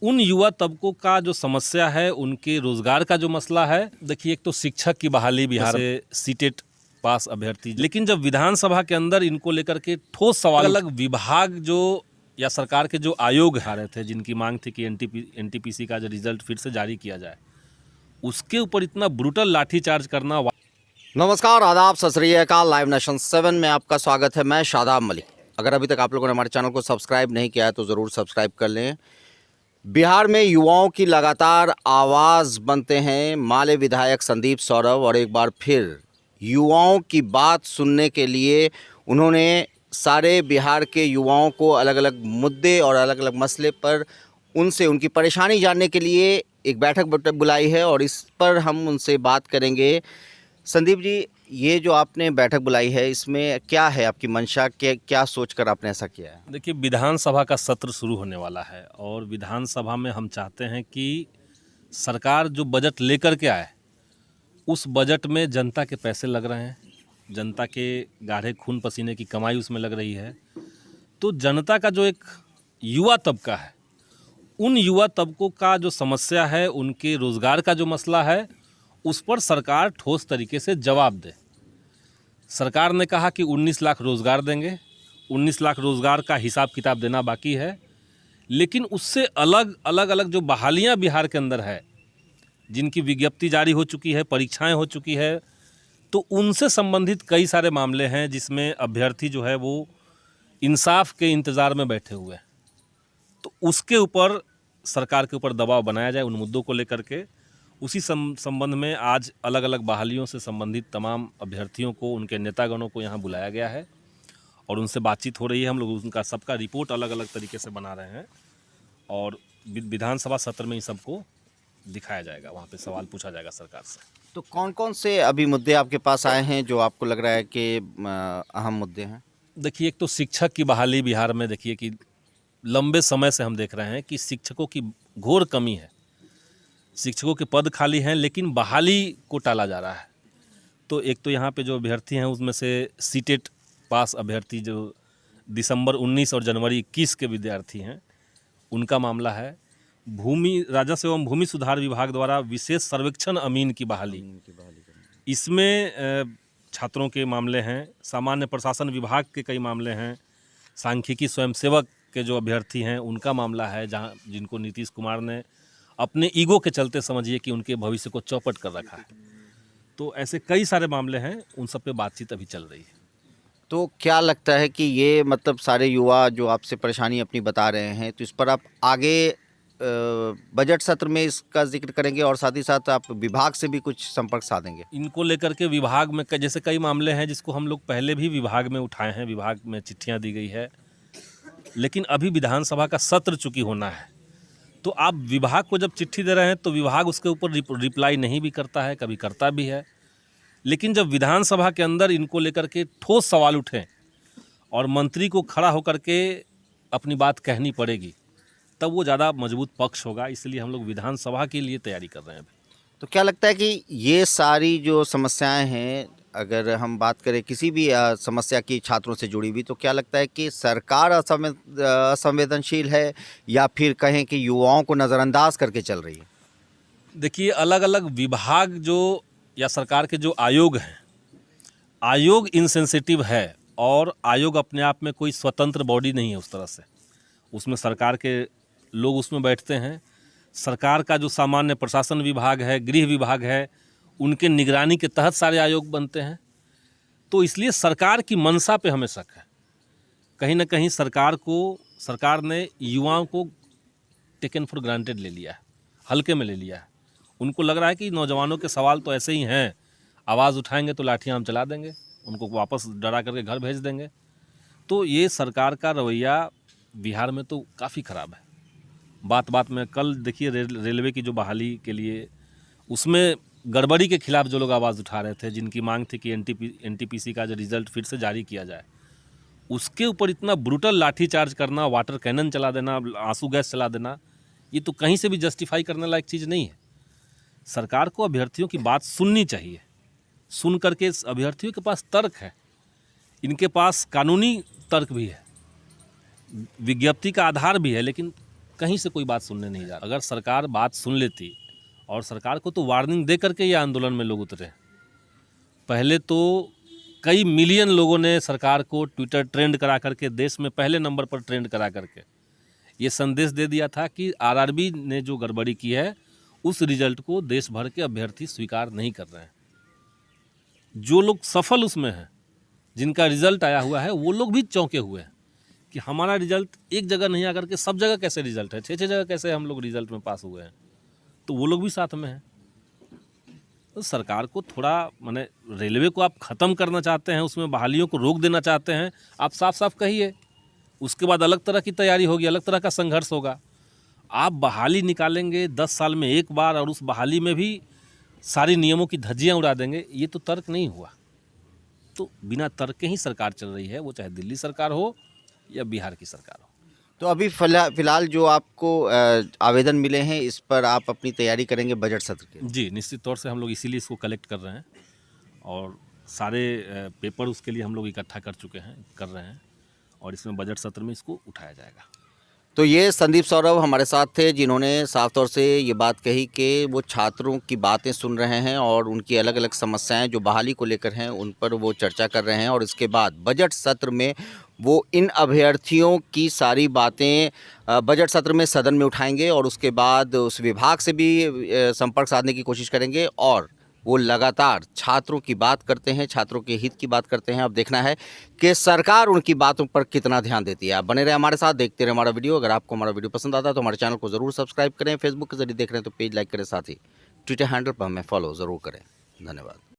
उन युवा तबकों का जो समस्या है, उनके रोजगार का जो मसला है। देखिए, एक तो शिक्षक की बहाली बिहार से सीटेट पास अभ्यर्थी, लेकिन जब विधानसभा के अंदर इनको लेकर के ठोस सवाल, अलग विभाग जो या सरकार के जो आयोग आ रहे थे, जिनकी मांग थी कि एनटीपीसी का जो रिजल्ट फिर से जारी किया जाए, उसके ऊपर इतना ब्रूटल लाठीचार्ज करना। नमस्कार, आदाब, सत श्री अकाल। लाइव नेशन 7 में आपका स्वागत है। मैं शादाब मलिक। अगर अभी तक आप लोगों ने हमारे चैनल को सब्सक्राइब नहीं किया है तो ज़रूर सब्सक्राइब कर लें। बिहार में युवाओं की लगातार आवाज़ बनते हैं माले विधायक संदीप सौरभ, और एक बार फिर युवाओं की बात सुनने के लिए उन्होंने सारे बिहार के युवाओं को अलग अलग मुद्दे और अलग अलग मसले पर उनसे उनकी परेशानी जानने के लिए एक बैठक बुलाई है, और इस पर हम उनसे बात करेंगे। संदीप जी, ये जो आपने बैठक बुलाई है, इसमें क्या है आपकी मंशा, क्या सोचकर आपने ऐसा किया है? देखिए, विधानसभा का सत्र शुरू होने वाला है और विधानसभा में हम चाहते हैं कि सरकार जो बजट लेकर के आए, उस बजट में जनता के पैसे लग रहे हैं, जनता के गाढ़े खून पसीने की कमाई उसमें लग रही है। तो जनता का जो एक युवा तबका है, उन युवा तबकों का जो समस्या है, उनके रोज़गार का जो मसला है, उस पर सरकार ठोस तरीके से जवाब दे। सरकार ने कहा कि 19 लाख रोज़गार देंगे। 19 लाख रोज़गार का हिसाब किताब देना बाकी है, लेकिन उससे अलग जो बहालियां बिहार के अंदर है, जिनकी विज्ञप्ति जारी हो चुकी है, परीक्षाएं हो चुकी है, तो उनसे संबंधित कई सारे मामले हैं जिसमें अभ्यर्थी जो है वो इंसाफ के इंतज़ार में बैठे हुए हैं। तो उसके ऊपर सरकार के ऊपर दबाव बनाया जाए उन मुद्दों को लेकर के। उसी संबंध में आज अलग अलग बहालियों से संबंधित तमाम अभ्यर्थियों को, उनके नेतागणों को यहाँ बुलाया गया है और उनसे बातचीत हो रही है। हम लोग उनका सबका रिपोर्ट अलग अलग तरीके से बना रहे हैं और विधानसभा सत्र में ही सबको दिखाया जाएगा, वहाँ पे सवाल पूछा जाएगा सरकार से। तो कौन कौन से अभी मुद्दे आपके पास आए हैं जो आपको लग रहा है कि अहम मुद्दे हैं? देखिए, एक तो शिक्षक की बहाली बिहार में, देखिए कि लंबे समय से हम देख रहे हैं कि शिक्षकों की घोर कमी है। शिक्षकों के पद खाली हैं, लेकिन बहाली को टाला जा रहा है। तो एक तो यहाँ पे जो अभ्यर्थी हैं, उसमें से सीटेट पास अभ्यर्थी जो दिसंबर 19 और जनवरी 21 के विद्यार्थी हैं, उनका मामला है। भूमि राजस्व एवं भूमि सुधार विभाग द्वारा विशेष सर्वेक्षण अमीन की बहाली, इसमें छात्रों के मामले हैं। सामान्य प्रशासन विभाग के कई मामले हैं। सांख्यिकी स्वयंसेवक के जो अभ्यर्थी हैं, उनका मामला है, जहाँ जिनको नीतीश कुमार ने अपने ईगो के चलते, समझिए कि उनके भविष्य को चौपट कर रखा है। तो ऐसे कई सारे मामले हैं, उन सब पे बातचीत अभी चल रही है। तो क्या लगता है कि ये मतलब सारे युवा जो आपसे परेशानी अपनी बता रहे हैं, तो इस पर आप आगे बजट सत्र में इसका जिक्र करेंगे और साथ ही साथ आप विभाग से भी कुछ संपर्क साधेंगे? इनको लेकर के विभाग में जैसे कई मामले हैं जिसको हम लोग पहले भी विभाग में उठाए हैं, विभाग में चिट्ठियाँ दी गई है, लेकिन अभी विधानसभा का सत्र चूँकि होना है, तो आप विभाग को जब चिट्ठी दे रहे हैं तो विभाग उसके ऊपर रिप्लाई नहीं भी करता है, कभी करता भी है। लेकिन जब विधानसभा के अंदर इनको लेकर के ठोस सवाल उठें और मंत्री को खड़ा होकर के अपनी बात कहनी पड़ेगी, तब वो ज़्यादा मजबूत पक्ष होगा। इसलिए हम लोग विधानसभा के लिए तैयारी कर रहे हैं अभी। तो क्या लगता है कि ये सारी जो समस्याएं हैं, अगर हम बात करें किसी भी समस्या की छात्रों से जुड़ी हुई, तो क्या लगता है कि सरकार असंवेदनशील है या फिर कहें कि युवाओं को नज़रअंदाज करके चल रही है? देखिए, अलग अलग विभाग जो या सरकार के जो आयोग हैं, आयोग इनसेंसिटिव है और आयोग अपने आप में कोई स्वतंत्र बॉडी नहीं है उस तरह से। उसमें सरकार के लोग उसमें बैठते हैं। सरकार का जो सामान्य प्रशासन विभाग है, गृह विभाग है, उनके निगरानी के तहत सारे आयोग बनते हैं। तो इसलिए सरकार की मंशा पे हमें शक है। कहीं ना कहीं सरकार ने युवाओं को टेकन फॉर ग्रांटेड ले लिया है, हल्के में ले लिया है। उनको लग रहा है कि नौजवानों के सवाल तो ऐसे ही हैं, आवाज़ उठाएंगे तो लाठियाँ हम चला देंगे, उनको वापस डरा करके घर भेज देंगे। तो ये सरकार का रवैया बिहार में तो काफ़ी ख़राब है। बात बात में कल देखिए रेलवे की जो बहाली के लिए, उसमें गड़बड़ी के खिलाफ जो लोग आवाज़ उठा रहे थे, जिनकी मांग थी कि एनटीपीसी का जो रिज़ल्ट फिर से जारी किया जाए, उसके ऊपर इतना ब्रूटल लाठीचार्ज करना, वाटर कैनन चला देना, आंसू गैस चला देना, ये तो कहीं से भी जस्टिफाई करने लायक चीज़ नहीं है। सरकार को अभ्यर्थियों की बात सुननी चाहिए। सुन करके अभ्यर्थियों के पास तर्क है, इनके पास कानूनी तर्क भी है, विज्ञप्ति का आधार भी है, लेकिन कहीं से कोई बात सुनने नहीं जा रहा। अगर सरकार बात सुन लेती, और सरकार को तो वार्निंग दे करके ये आंदोलन में लोग उतरे। पहले तो कई मिलियन लोगों ने सरकार को ट्विटर ट्रेंड करा करके, देश में पहले नंबर पर ट्रेंड करा करके ये संदेश दे दिया था कि आरआरबी ने जो गड़बड़ी की है उस रिजल्ट को देश भर के अभ्यर्थी स्वीकार नहीं कर रहे हैं। जो लोग सफल उसमें हैं, जिनका रिजल्ट आया हुआ है, वो लोग भी चौंके हुए हैं कि हमारा रिजल्ट एक जगह नहीं आकर के सब जगह कैसे रिजल्ट है, 6 जगह कैसे हम लोग रिजल्ट में पास हुए हैं। तो वो लोग भी साथ में हैं। तो सरकार को थोड़ा, माने रेलवे को आप ख़त्म करना चाहते हैं, उसमें बहालियों को रोक देना चाहते हैं, आप साफ साफ कहिए। उसके बाद अलग तरह की तैयारी होगी, अलग तरह का संघर्ष होगा। आप बहाली निकालेंगे 10 साल में एक बार, और उस बहाली में भी सारी नियमों की धज्जियाँ उड़ा देंगे, ये तो तर्क नहीं हुआ। तो बिना तर्क के ही सरकार चल रही है, वो चाहे दिल्ली सरकार हो या बिहार की सरकार हो। तो अभी फिलहाल जो आपको आवेदन मिले हैं, इस पर आप अपनी तैयारी करेंगे बजट सत्र की? जी, निश्चित तौर से हम लोग इसीलिए इसको कलेक्ट कर रहे हैं, और सारे पेपर उसके लिए हम लोग इकट्ठा कर रहे हैं, और इसमें बजट सत्र में इसको उठाया जाएगा। तो ये संदीप सौरभ हमारे साथ थे, जिन्होंने साफ तौर से ये बात कही कि वो छात्रों की बातें सुन रहे हैं और उनकी अलग अलग समस्याएं जो बहाली को लेकर हैं उन पर वो चर्चा कर रहे हैं, और इसके बाद बजट सत्र में वो इन अभ्यर्थियों की सारी बातें बजट सत्र में सदन में उठाएंगे, और उसके बाद उस विभाग से भी संपर्क साधने की कोशिश करेंगे, और वो लगातार छात्रों की बात करते हैं, छात्रों के हित की बात करते हैं। अब देखना है कि सरकार उनकी बातों पर कितना ध्यान देती है। आप बने रहे हमारे साथ, देखते रहे हमारा वीडियो। अगर आपको हमारा वीडियो पसंद आता है तो हमारे चैनल को ज़रूर सब्सक्राइब करें। फेसबुक के जरिए देख रहे हैं तो पेज लाइक करें, साथ ही ट्विटर हैंडल पर हमें फॉलो ज़रूर करें। धन्यवाद।